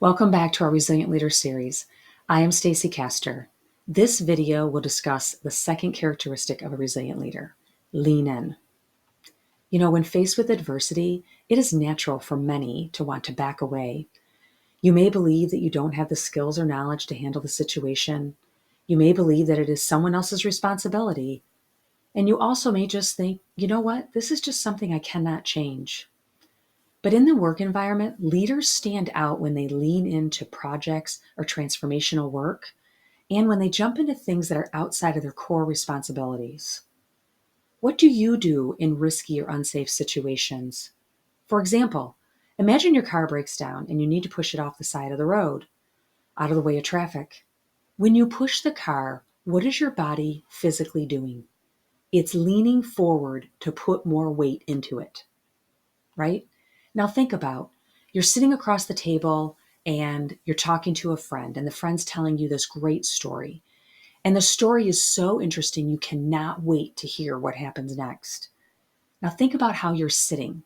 Welcome back to our Resilient Leader series. I am Stacy Castor. This video will discuss the second characteristic of a resilient leader: lean in. When faced with adversity, it is natural for many to want to back away. You may believe that you don't have the skills or knowledge to handle the situation. You may believe that it is someone else's responsibility. And you also may just think, this is just something I cannot change. But in the work environment, leaders stand out when they lean into projects or transformational work, and when they jump into things that are outside of their core responsibilities. What do you do in risky or unsafe situations? For example, imagine your car breaks down and you need to push it off the side of the road, out of the way of traffic. When you push the car, what is your body physically doing? It's leaning forward to put more weight into it, right? Now think about, you're sitting across the table and you're talking to a friend, and the friend's telling you this great story. And the story is so interesting, you cannot wait to hear what happens next. Now think about how you're sitting,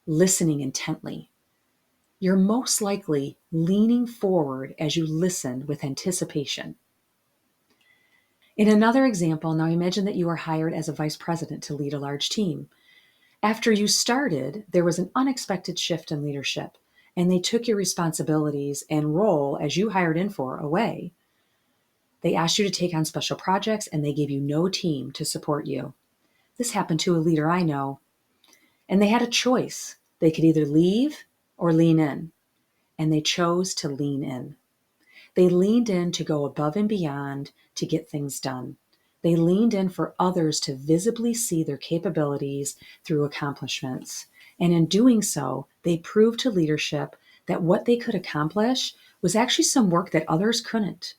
listening intently. You're most likely leaning forward as you listen with anticipation. In another example, now imagine that you are hired as a vice president to lead a large team. After you started, there was an unexpected shift in leadership, and they took your responsibilities and role as you hired in for away. They asked you to take on special projects, and they gave you no team to support you. This happened to a leader I know, and they had a choice. They could either leave or lean in, and they chose to lean in. They leaned in to go above and beyond to get things done. They leaned in for others to visibly see their capabilities through accomplishments. And in doing so, they proved to leadership that what they could accomplish was actually some work that others couldn't.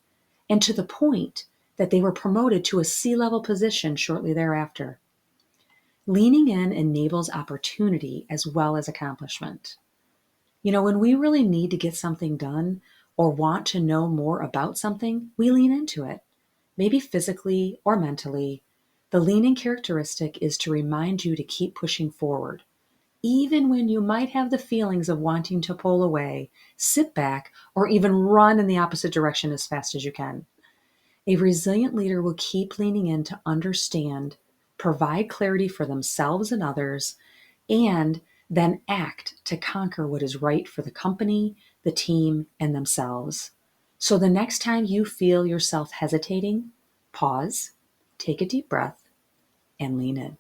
And to the point that they were promoted to a C-level position shortly thereafter. Leaning in enables opportunity as well as accomplishment. When we really need to get something done or want to know more about something, we lean into it. Maybe physically or mentally. The leaning characteristic is to remind you to keep pushing forward. Even when you might have the feelings of wanting to pull away, sit back, or even run in the opposite direction as fast as you can. A resilient leader will keep leaning in to understand, provide clarity for themselves and others, and then act to conquer what is right for the company, the team, and themselves. So the next time you feel yourself hesitating, pause, take a deep breath, and lean in.